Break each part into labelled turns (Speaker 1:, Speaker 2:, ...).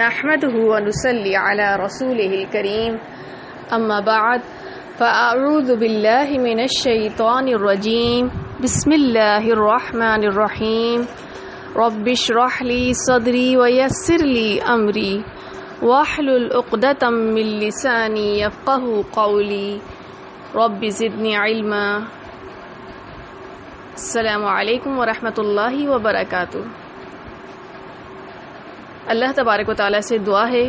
Speaker 1: نحمده ونصلي على رسوله الكريم اما بعد فاعوذ بالله من الشيطان الرجيم بسم الله الرحمن الرحيم رب اشرح لي صدري ويسر لي امري واحلل عقدة من لساني يفقهوا قولي رب زدني علما. السلام علیکم ورحمۃ اللہ وبرکاتہ. اللہ تبارک و تعالیٰ سے دعا ہے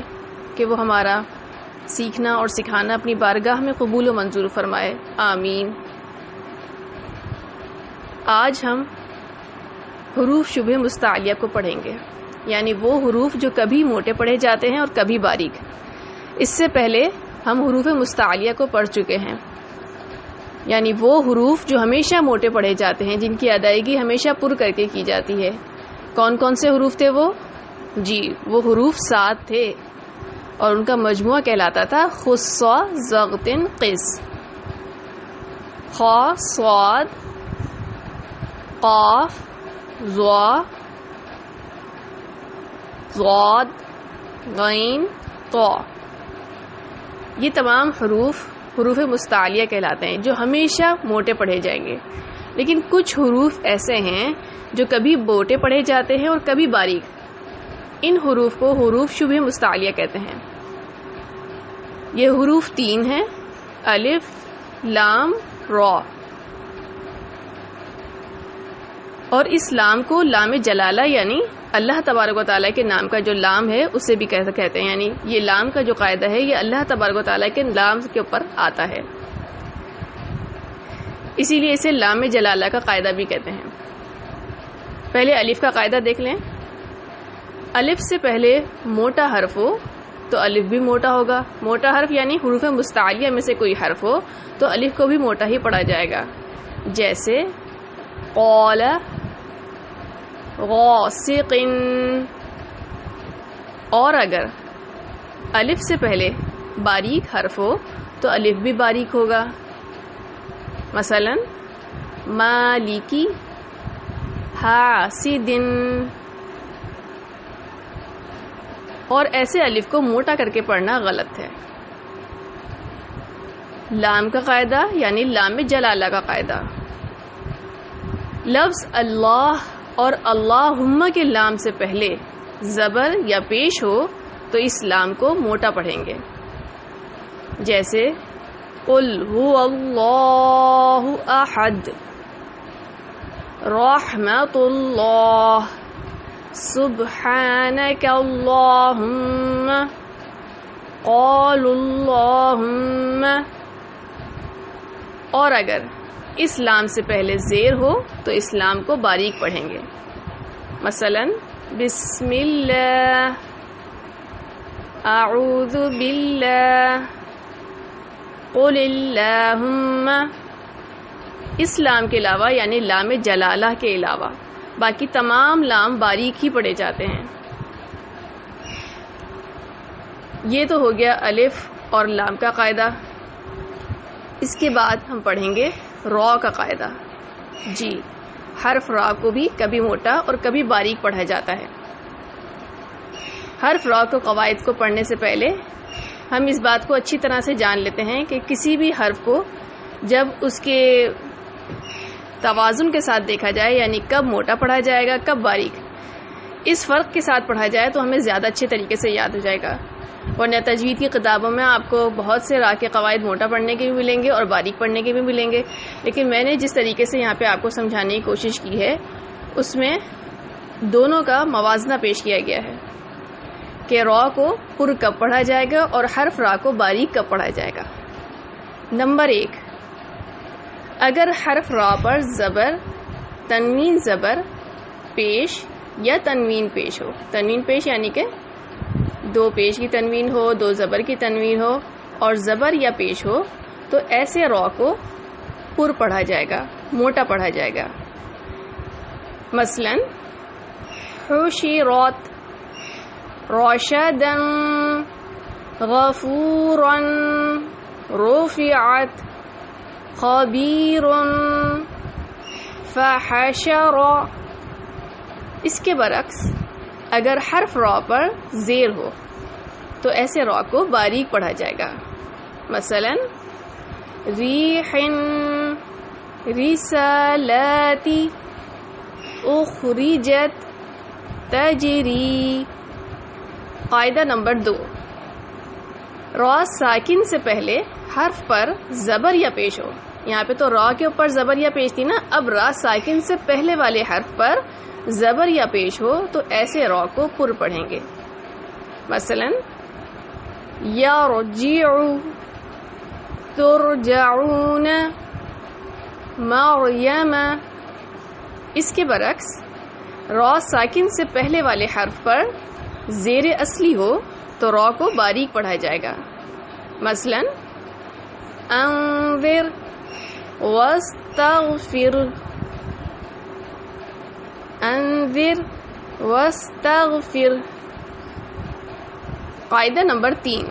Speaker 1: کہ وہ ہمارا سیکھنا اور سکھانا اپنی بارگاہ میں قبول و منظور فرمائے، آمین. آج ہم حروف شبہ مستعلیہ کو پڑھیں گے، یعنی وہ حروف جو کبھی موٹے پڑھے جاتے ہیں اور کبھی باریک. اس سے پہلے ہم حروف مستعلیہ کو پڑھ چکے ہیں، یعنی وہ حروف جو ہمیشہ موٹے پڑھے جاتے ہیں، جن کی ادائیگی ہمیشہ پر کر کے کی جاتی ہے. کون کون سے حروف تھے وہ؟ جی، وہ حروف 7 تھے اور ان کا مجموعہ کہلاتا تھا خص ضغطن قز. خ، صاد، قاف، ضا، ضاد، غین، طا. یہ تمام حروف مستعلیہ کہلاتے ہیں جو ہمیشہ موٹے پڑھے جائیں گے. لیکن کچھ حروف ایسے ہیں جو کبھی موٹے پڑھے جاتے ہیں اور کبھی باریک. ان حروف کو حروف شبہ مستعلیہ کہتے ہیں. یہ حروف 3 ہیں: الف، لام، را. اور اس لام کو لام جلالہ یعنی اللہ تبارک و تعالیٰ کے نام کا جو لام ہے اسے بھی کہتے ہیں. یعنی یہ لام کا جو قاعدہ ہے یہ اللہ تبارک و تعالیٰ کے لام کے اوپر آتا ہے، اسی لیے اسے لام جلالہ کا قاعدہ بھی کہتے ہیں. پہلے الف کا قاعدہ دیکھ لیں. الف سے پہلے موٹا حرف ہو تو الف بھی موٹا ہوگا. موٹا حرف یعنی حروف مستعلیہ میں سے کوئی حرف ہو تو الف کو بھی موٹا ہی پڑھا جائے گا، جیسے قال، غاسق. اور اگر الف سے پہلے باریک حرف ہو تو الف بھی باریک ہوگا، مثلا مالکی، حاسد. اور ایسے الف کو موٹا کر کے پڑھنا غلط ہے. لام کا قاعدہ یعنی لام جلالہ کا قاعدہ. لفظ اللہ اور اللہم کے لام سے پہلے زبر یا پیش ہو تو اس لام کو موٹا پڑھیں گے، جیسے قل هو اللہ احد، رحمت اللہ، سبحانک اللہم، قال اللہم. اور اگر اس لام سے پہلے زیر ہو تو اس لام کو باریک پڑھیں گے، مثلا بسم اللہ، اعوذ باللہ، قل اللہم. اس لام کے علاوہ یعنی لام جلالہ کے علاوہ باقی تمام لام باریک ہی پڑھے جاتے ہیں. یہ تو ہو گیا الف اور لام کا قاعدہ. اس کے بعد ہم پڑھیں گے را کا قاعدہ. جی، حرف را کو بھی کبھی موٹا اور کبھی باریک پڑھا جاتا ہے. حرف را کو قواعد کو پڑھنے سے پہلے ہم اس بات کو اچھی طرح سے جان لیتے ہیں کہ کسی بھی حرف کو جب اس کے توازن کے ساتھ دیکھا جائے، یعنی کب موٹا پڑھا جائے گا کب باریک، اس فرق کے ساتھ پڑھا جائے تو ہمیں زیادہ اچھے طریقے سے یاد ہو جائے گا. ورنہ تجوید کی کتابوں میں آپ کو بہت سے را کے قواعد موٹا پڑھنے کے بھی ملیں گے اور باریک پڑھنے کے بھی ملیں گے. لیکن میں نے جس طریقے سے یہاں پہ آپ کو سمجھانے کی کوشش کی ہے اس میں دونوں کا موازنہ پیش کیا گیا ہے کہ را کو پر کب پڑھا جائے گا اور حرف را کو باریک کب پڑھا جائے گا. نمبر 1، اگر حرف را پر زبر، تنوین زبر پیش یا تنوین پیش ہو. تنوین پیش یعنی کہ 2 پیش کی تنوین ہو، 2 زبر کی تنوین ہو اور زبر یا پیش ہو تو ایسے را کو پر پڑھا جائے گا، موٹا پڑھا جائے گا. مثلا حشرت، رشدا، غفورا، رفعت، خبیر، فحشر. اس کے برعکس اگر حرف را پر زیر ہو تو ایسے را کو باریک پڑھا جائے گا. مثلا ریح رسالاتی اخرجت تجری. قاعدہ نمبر 2، را ساکن سے پہلے حرف پر زبر یا پیش ہو. یہاں پہ تو را کے اوپر زبر یا پیش تھی نا، اب را ساکن سے پہلے والے حرف پر زبر یا پیش ہو تو ایسے را کو پر پڑھیں گے. مثلا یرجع ترجعون مریم. اس کے برعکس را ساکن سے پہلے والے حرف پر زیر اصلی ہو تو را کو باریک پڑھا جائے گا. مثلا انذر واستغفر، انذر واستغفر. قاعدہ نمبر 3،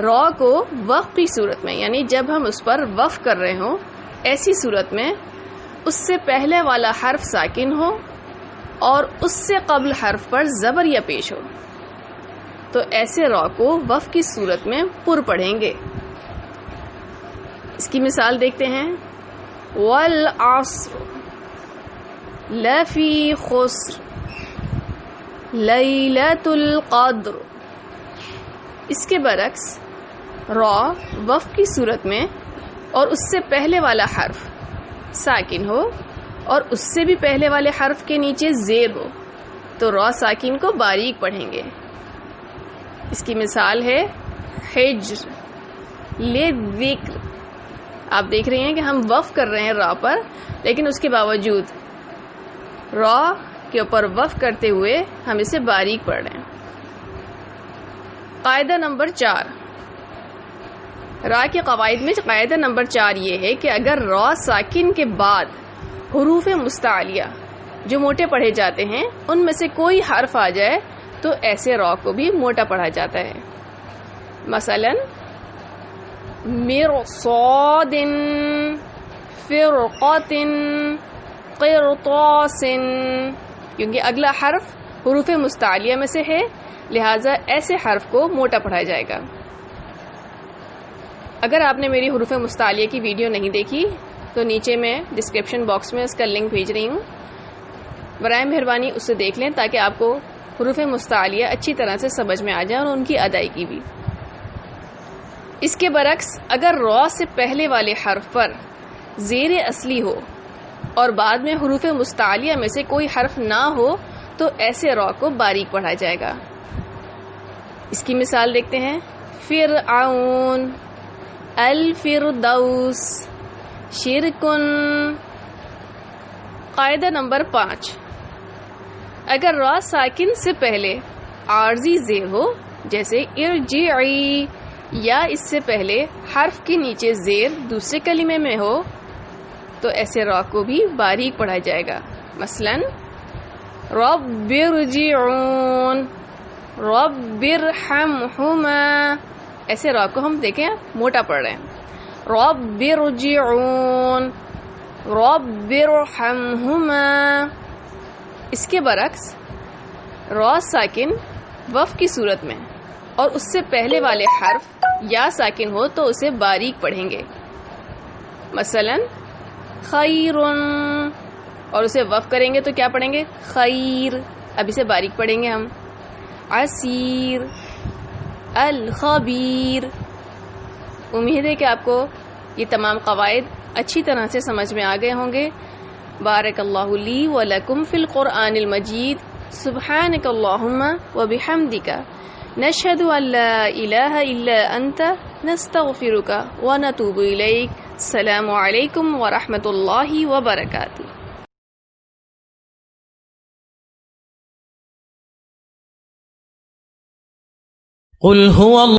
Speaker 1: را کو وقف کی صورت میں، یعنی جب ہم اس پر وقف کر رہے ہوں ایسی صورت میں اس سے پہلے والا حرف ساکن ہو اور اس سے قبل حرف پر زبر یا پیش ہو تو ایسے را کو وقف کی صورت میں پر پڑھیں گے. اس کی مثال دیکھتے ہیں. والعصر لفی خسر لیلۃ القدر. اس کے برعکس را وقف کی صورت میں اور اس سے پہلے والا حرف ساکن ہو اور اس سے بھی پہلے والے حرف کے نیچے زیر ہو تو را ساکن کو باریک پڑھیں گے. اس کی مثال ہے حجر للذکر. آپ دیکھ رہے ہیں کہ ہم وقف کر رہے ہیں را پر، لیکن اس کے باوجود را کے اوپر وقف کرتے ہوئے ہم اسے باریک پڑھ رہے ہیں. قاعدہ نمبر 4، را کے قواعد میں قاعدہ نمبر 4 یہ ہے کہ اگر را ساکن کے بعد حروف مستعلیہ جو موٹے پڑھے جاتے ہیں ان میں سے کوئی حرف آ جائے تو ایسے را کو بھی موٹا پڑھا جاتا ہے. مثلا مرصاد فرقۃ قرطاس، کیونکہ اگلا حرف حروف مستعلیہ میں سے ہے لہٰذا ایسے حرف کو موٹا پڑھا جائے گا. اگر آپ نے میری حروف مستعلیہ کی ویڈیو نہیں دیکھی تو نیچے میں ڈسکرپشن باکس میں اس کا لنک بھیج رہی ہوں، برائے مہربانی اسے دیکھ لیں تاکہ آپ کو حروف مستعلیہ اچھی طرح سے سمجھ میں آ جائے اور ان کی ادائیگی بھی. اس کے برعکس اگر را سے پہلے والے حرف پر زیر اصلی ہو اور بعد میں حروف مستعلیہ میں سے کوئی حرف نہ ہو تو ایسے را کو باریک پڑھا جائے گا. اس کی مثال دیکھتے ہیں. فرعون، الفردوس، شرکن. قاعدہ نمبر 5، اگر را ساکن سے پہلے عارضی زیر ہو جیسے ارجعی یا اس سے پہلے حرف کے نیچے زیر دوسرے کلمے میں ہو تو ایسے را کو بھی باریک پڑھا جائے گا. مثلا رب ارجعون، رب ارحمہما. ایسے را کو ہم دیکھیں موٹا پڑھ رہے ہیں. رب ارجعون، رب ارحمہما. اس کے برعکس را ساکن وقف کی صورت میں اور اس سے پہلے والے حرف یا ساکن ہو تو اسے باریک پڑھیں گے. مثلا خیرن، اور اسے وقف کریں گے تو کیا پڑھیں گے؟ خیر. اب اسے باریک پڑھیں گے ہم. عسیر، الخبیر. امید ہے کہ آپ کو یہ تمام قواعد اچھی طرح سے سمجھ میں آ گئے ہوں گے. بارک اللہ لی و لکم فی القرآن المجید. سبحانک اللہم و بحمدک نشہد ان لا الہ الا انت نستغفرک و نتوب الیک. السلام علیکم ورحمۃ اللہ وبرکاتہ.
Speaker 2: قل هو